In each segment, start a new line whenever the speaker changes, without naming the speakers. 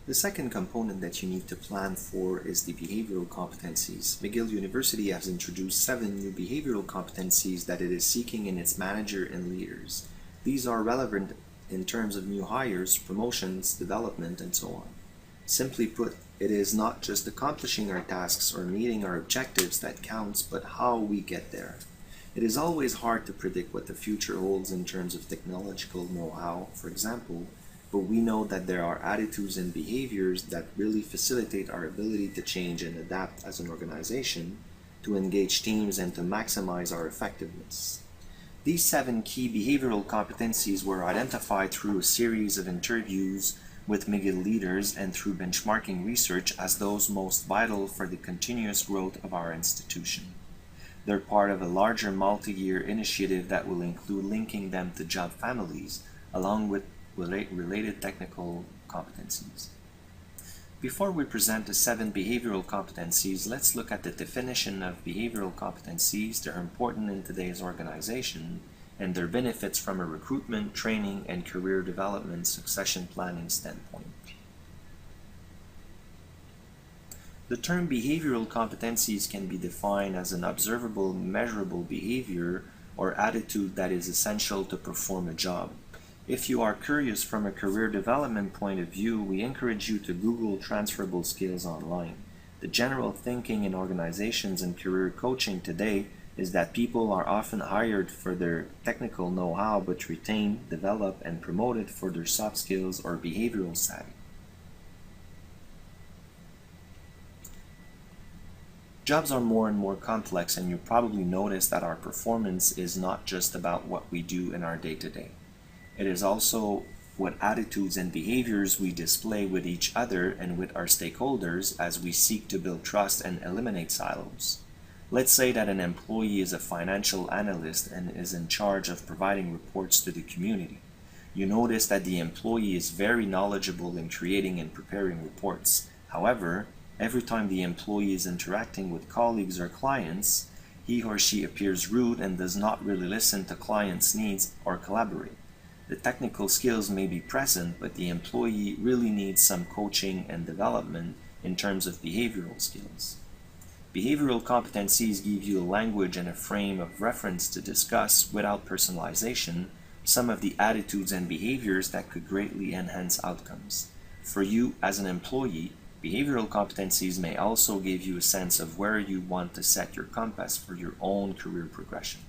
The second component that you need to plan for is the behavioral competencies. McGill University has introduced 7 new behavioral competencies that it is seeking in its manager and leaders. These are relevant in terms of new hires, promotions, development, and so on. Simply put, it is not just accomplishing our tasks or meeting our objectives that counts, but how we get there. It is always hard to predict what the future holds in terms of technological know-how, for example, but we know that there are attitudes and behaviors that really facilitate our ability to change and adapt as an organization, to engage teams, and to maximize our effectiveness. These 7 key behavioral competencies were identified through a series of interviews with McGill leaders and through benchmarking research as those most vital for the continuous growth of our institution. They're part of a larger multi-year initiative that will include linking them to job families, along with related technical competencies. Before we present the 7 behavioral competencies, let's look at the definition of behavioral competencies that are important in today's organization and their benefits from a recruitment, training, and career development succession planning standpoint. The term behavioral competencies can be defined as an observable, measurable behavior or attitude that is essential to perform a job. If you are curious from a career development point of view, we encourage you to Google transferable skills online. The general thinking in organizations and career coaching today is that people are often hired for their technical know-how but retained, developed, and promoted for their soft skills or behavioral savvy. Jobs are more and more complex, and you probably notice that our performance is not just about what we do in our day-to-day. It is also what attitudes and behaviors we display with each other and with our stakeholders as we seek to build trust and eliminate silos. Let's say that an employee is a financial analyst and is in charge of providing reports to the community. You notice that the employee is very knowledgeable in creating and preparing reports. However, every time the employee is interacting with colleagues or clients, he or she appears rude and does not really listen to clients' needs or collaborate. The technical skills may be present, but the employee really needs some coaching and development in terms of behavioral skills. Behavioral competencies give you a language and a frame of reference to discuss, without personalization, some of the attitudes and behaviors that could greatly enhance outcomes. For you as an employee, behavioral competencies may also give you a sense of where you want to set your compass for your own career progression.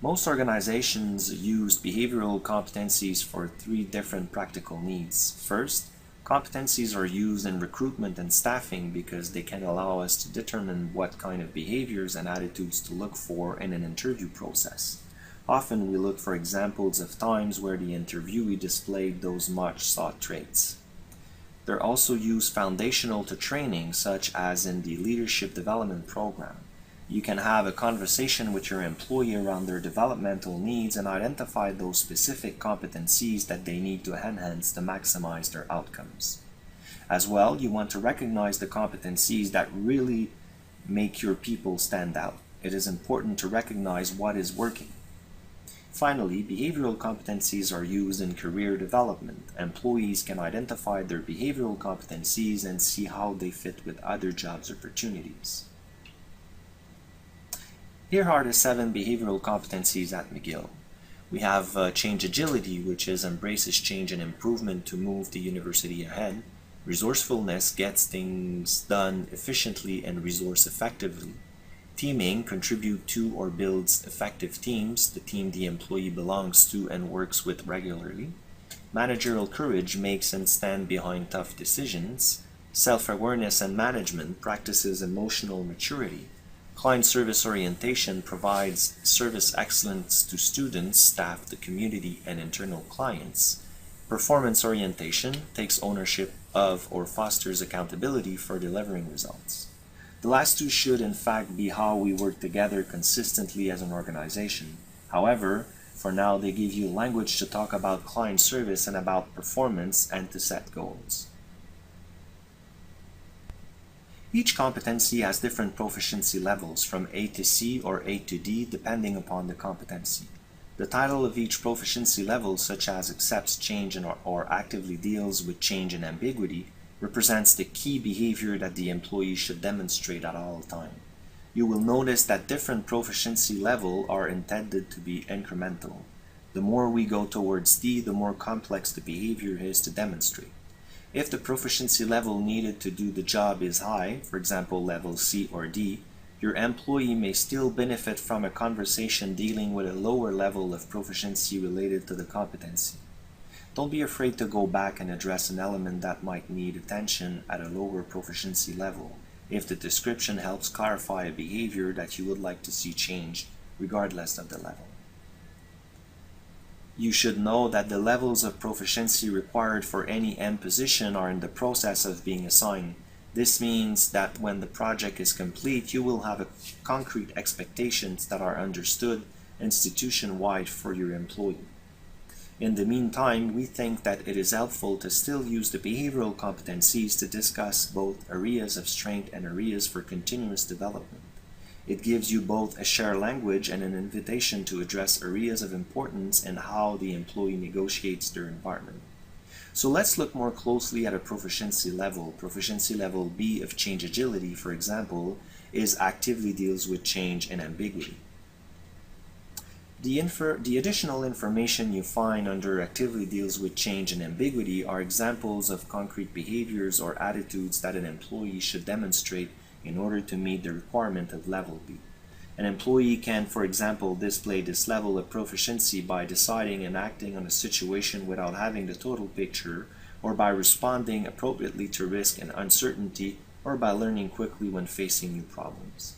Most organizations use behavioral competencies for 3 different practical needs. First, competencies are used in recruitment and staffing because they can allow us to determine what kind of behaviors and attitudes to look for in an interview process. Often we look for examples of times where the interviewee displayed those much sought traits. They're also used foundational to training, such as in the leadership development program. You can have a conversation with your employee around their developmental needs and identify those specific competencies that they need to enhance to maximize their outcomes. As well, you want to recognize the competencies that really make your people stand out. It is important to recognize what is working. Finally, behavioral competencies are used in career development. Employees can identify their behavioral competencies and see how they fit with other jobs opportunities. Here are the 7 behavioral competencies at McGill. We have change agility, which embraces change and improvement to move the university ahead. Resourcefulness gets things done efficiently and resource effectively. Teaming, contribute to or builds effective teams, the team the employee belongs to and works with regularly. Managerial courage makes and stand behind tough decisions. Self-awareness and management practices emotional maturity. Client service orientation provides service excellence to students, staff, the community, and internal clients. Performance orientation takes ownership of or fosters accountability for delivering results. The last 2 should in fact be how we work together consistently as an organization. However, for now they give you language to talk about client service and about performance and to set goals. Each competency has different proficiency levels from A to C or A to D depending upon the competency. The title of each proficiency level, such as accepts change or actively deals with change and ambiguity, represents the key behavior that the employee should demonstrate at all times. You will notice that different proficiency levels are intended to be incremental. The more we go towards D, the more complex the behavior is to demonstrate. If the proficiency level needed to do the job is high, for example level C or D, your employee may still benefit from a conversation dealing with a lower level of proficiency related to the competency. Don't be afraid to go back and address an element that might need attention at a lower proficiency level, if the description helps clarify a behavior that you would like to see changed, regardless of the level. You should know that the levels of proficiency required for any M position are in the process of being assigned. This means that when the project is complete, you will have concrete expectations that are understood institution-wide for your employee. In the meantime, we think that it is helpful to still use the behavioral competencies to discuss both areas of strength and areas for continuous development. It gives you both a shared language and an invitation to address areas of importance and how the employee negotiates their environment. So let's look more closely at a proficiency level. Proficiency level B of change agility, for example, is actively deals with change and ambiguity. The additional information you find under actively deals with change and ambiguity are examples of concrete behaviors or attitudes that an employee should demonstrate in order to meet the requirement of level B. An employee can, for example, display this level of proficiency by deciding and acting on a situation without having the total picture, or by responding appropriately to risk and uncertainty, or by learning quickly when facing new problems.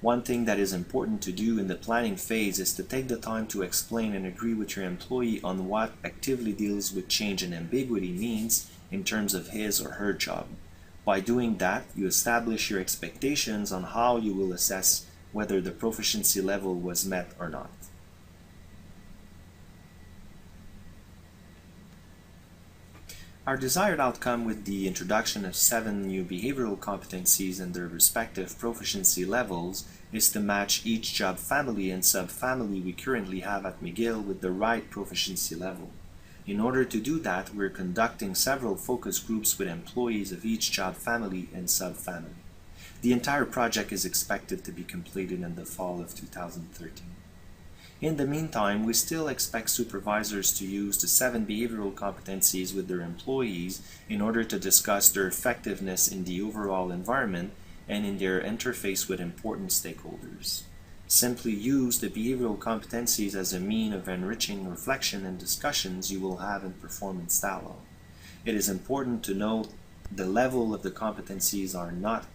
One thing that is important to do in the planning phase is to take the time to explain and agree with your employee on what actively deals with change and ambiguity means in terms of his or her job. By doing that, you establish your expectations on how you will assess whether the proficiency level was met or not. Our desired outcome with the introduction of 7 new behavioral competencies and their respective proficiency levels is to match each job family and subfamily we currently have at McGill with the right proficiency level. In order to do that, we're conducting several focus groups with employees of each job family and subfamily. The entire project is expected to be completed in the fall of 2013. In the meantime, we still expect supervisors to use the 7 behavioral competencies with their employees in order to discuss their effectiveness in the overall environment and in their interface with important stakeholders. Simply use the behavioral competencies as a means of enriching reflection and discussions you will have in performance dialogue. It is important to note the level of the competencies are not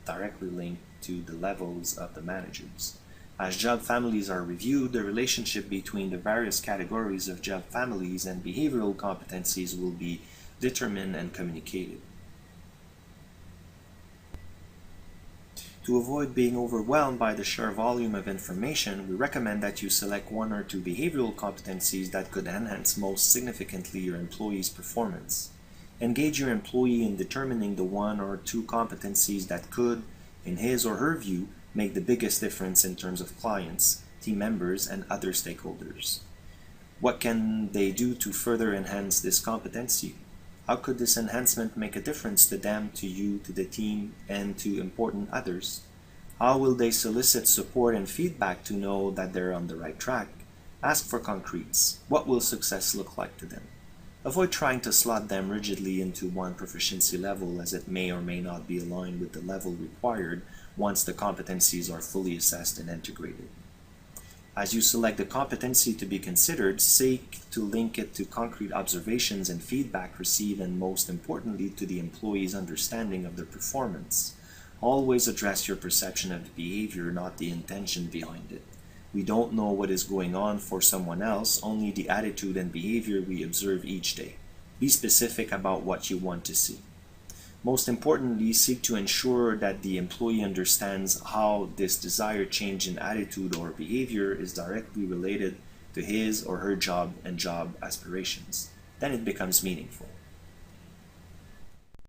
directly linked to the levels of the managers. As job families are reviewed, the relationship between the various categories of job families and behavioral competencies will be determined and communicated. To avoid being overwhelmed by the sheer volume of information, we recommend that you select 1 or 2 behavioral competencies that could enhance most significantly your employee's performance. Engage your employee in determining the 1 or 2 competencies that could, in his or her view, make the biggest difference in terms of clients, team members, and other stakeholders. What can they do to further enhance this competency? How could this enhancement make a difference to them, to you, to the team, and to important others? How will they solicit support and feedback to know that they're on the right track? Ask for concretes. What will success look like to them? Avoid trying to slot them rigidly into one proficiency level, as it may or may not be aligned with the level required once the competencies are fully assessed and integrated. As you select the competency to be considered, seek to link it to concrete observations and feedback received, and most importantly to the employee's understanding of their performance. Always address your perception of the behavior, not the intention behind it. We don't know what is going on for someone else, only the attitude and behavior we observe each day. Be specific about what you want to see. Most importantly, seek to ensure that the employee understands how this desired change in attitude or behavior is directly related to his or her job and job aspirations. Then it becomes meaningful.